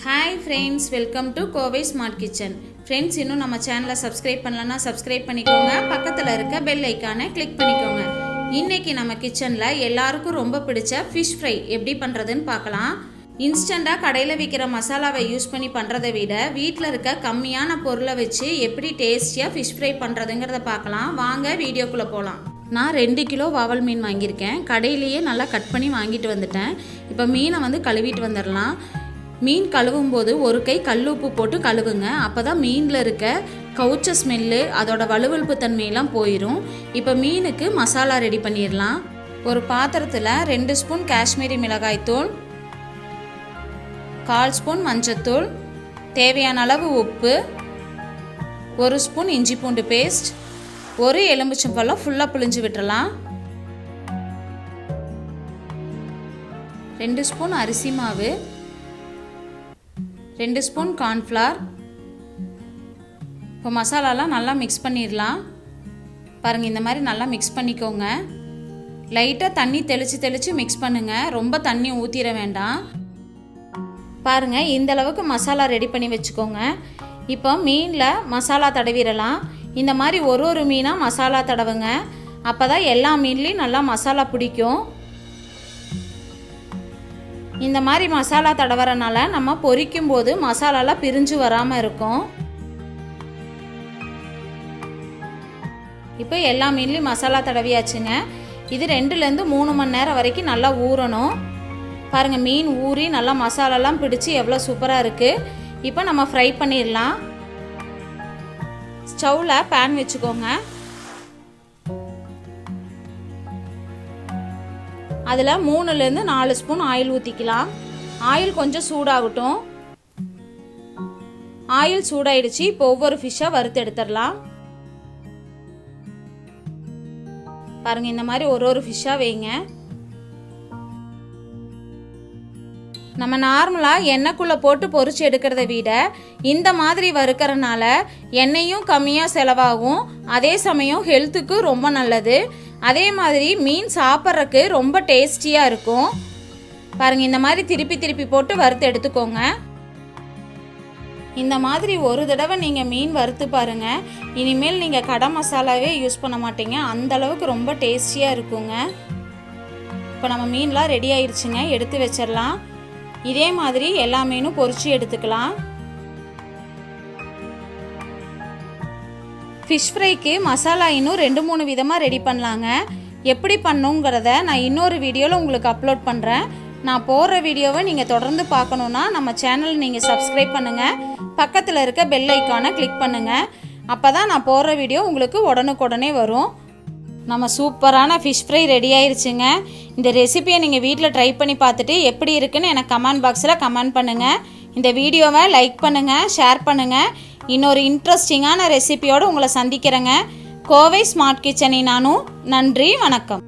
Hi friends, welcome to Kovai Smart Kitchen. Friends, இன்னும் நம்ம சேனலை சப்ஸ்கிரைப் பண்ணலனா சப்ஸ்கிரைப் பண்ணிக்கோங்க. பக்கத்துல இருக்க பெல் ஐகானை கிளிக் பண்ணிக்கோங்க. இன்னைக்கு நம்ம கிச்சன்ல எல்லாருக்கும் ரொம்ப பிடிச்ச ஃபிஷ் ஃப்ரை எப்படி பண்றதுன்னு பார்க்கலாம். இன்ஸ்டன்ட்டா கடையில் விற்கிற மசாலாவை யூஸ் பண்ணி பண்ணுறதை விட வீட்டில் இருக்க கம்மியான பொருளை வச்சு எப்படி டேஸ்டியாக ஃபிஷ் ஃப்ரை பண்ணுறதுங்கிறத பார்க்கலாம். வாங்க வீடியோக்குள்ளே போகலாம். நான் 2 கிலோ வாவல் மீன் வாங்கியிருக்கேன். கடையிலேயே நல்லா கட் பண்ணி வாங்கிட்டு வந்துட்டேன். இப்போ மீனை கழுவிட்டு வந்துடலாம். மீன் கழுவும் போது ஒரு கை கல் உப்பு போட்டு கழுவுங்க. அப்போ தான் மீனில் இருக்க கவுச்ச ஸ்மெல்லு அதோட வலுவழுப்பு தன்மையெல்லாம் போயிடும். இப்போ மீனுக்கு மசாலா ரெடி பண்ணிடலாம். ஒரு பாத்திரத்தில் 2 ஸ்பூன் காஷ்மீரி மிளகாய்த்தூள், 1/4 ஸ்பூன் மஞ்சத்தூள், தேவையான அளவு உப்பு, 1 ஸ்பூன் இஞ்சி பூண்டு பேஸ்ட், 1 எலுமிச்சம்பழம் ஃபுல்லாக புழிஞ்சு விட்டுறலாம். 2 ஸ்பூன் அரிசி மாவு, 2 ஸ்பூன் கார்ன்ஃப்ளவர். இப்போ மசாலாலாம் நல்லா மிக்ஸ் பண்ணிடலாம். பாருங்கள், இந்த மாதிரி நல்லா மிக்ஸ் பண்ணிக்கோங்க. லைட்டாக தண்ணி தெளித்து மிக்ஸ் பண்ணுங்கள். ரொம்ப தண்ணி ஊற்றிட வேண்டாம். பாருங்கள், இந்த அளவுக்கு மசாலா ரெடி பண்ணி வச்சுக்கோங்க. இப்போ மீனில் மசாலா தடவிடலாம். இந்த மாதிரி ஒரு மீனாக மசாலா தடவுங்க. அப்போ தான் எல்லா மீன்லேயும் நல்லா மசாலா பிடிக்கும். இந்த மாதிரி மசாலா தடவறனால நம்ம பொரிக்கும் போது மசாலாலாம் பிரிஞ்சு வராமல் இருக்கும். இப்போ எல்லா மீன்லேயும் மசாலா தடவியாச்சுங்க. இது 2லேருந்து 3 மணி நேரம் வரைக்கும் நல்லா ஊறணும். பாருங்கள், மீன் ஊறி நல்லா மசாலாலாம் பிடிச்சி எவ்வளோ சூப்பராக இருக்குது. இப்போ நம்ம ஃப்ரை பண்ணிடலாம். ஸ்டவ்வில் பேன் வச்சுக்கோங்க. அதில் 3லேருந்து 4 ஸ்பூன் ஆயில் ஊற்றிக்கலாம். ஆயில் கொஞ்சம் சூடாகட்டும். ஆயில் சூடாயிடுச்சு. இப்போ ஒவ்வொரு ஃபிஷ்ஷாக வறுத்து எடுத்துடலாம். பாருங்கள், இந்த மாதிரி ஒரு ஃபிஷ்ஷாக வைங்க. நம்ம நார்மலாக எண்ணெய்க்குள்ளே போட்டு பொரிச்சு எடுக்கிறத விட இந்த மாதிரி வறுக்கிறனால எண்ணெயும் கம்மியாக செலவாகும். அதே சமயம் ஹெல்த்துக்கு ரொம்ப நல்லது. அதே மாதிரி மீன் சாப்பிட்றதுக்கு ரொம்ப டேஸ்டியாக இருக்கும். பாருங்கள், இந்த மாதிரி திருப்பி போட்டு வறுத்து எடுத்துக்கோங்க. இந்த மாதிரி ஒரு தடவை நீங்கள் மீன் வறுத்து பாருங்கள். இனிமேல் நீங்கள் கடை மசாலாவே யூஸ் பண்ண மாட்டீங்க. அந்தளவுக்கு ரொம்ப டேஸ்டியாக இருக்குங்க. இப்போ நம்ம மீன்லாம் ரெடி ஆயிடுச்சுங்க. எடுத்து வச்சிடலாம். இதே மாதிரி எல்லா மீனும் பொரிச்சு எடுத்துக்கலாம். ஃபிஷ் ஃப்ரைக்கு மசாலா இன்னும் 2-3 விதமாக ரெடி பண்ணலாங்க. எப்படி பண்ணுங்கிறத நான் இன்னொரு வீடியோவில் உங்களுக்கு அப்லோட் பண்ணுறேன். நான் போடுற வீடியோவை நீங்கள் தொடர்ந்து பார்க்கணுன்னா நம்ம சேனல் நீங்கள் சப்ஸ்கிரைப் பண்ணுங்கள். பக்கத்தில் இருக்க பெல் ஐக்கானை கிளிக் பண்ணுங்கள். அப்போ தான் நான் போடுற வீடியோ உங்களுக்கு உடனுக்குடனே வரும். நம்ம சூப்பரான ஃபிஷ் ஃப்ரை ரெடி ஆயிடுச்சுங்க. இந்த ரெசிபியை நீங்கள் வீட்டில் ட்ரை பண்ணி பார்த்துட்டு எப்படி இருக்குன்னு எனக்கு கமெண்ட் பாக்ஸில் கமெண்ட் பண்ணுங்கள். இந்த வீடியோவை லைக் பண்ணுங்கள், ஷேர் பண்ணுங்கள். இன்னொரு இன்ட்ரெஸ்டிங்கான ரெசிபியோடு உங்களை சந்திக்கிறேங்க. கோவை ஸ்மார்ட் கிச்சனை நானும். நன்றி, வணக்கம்.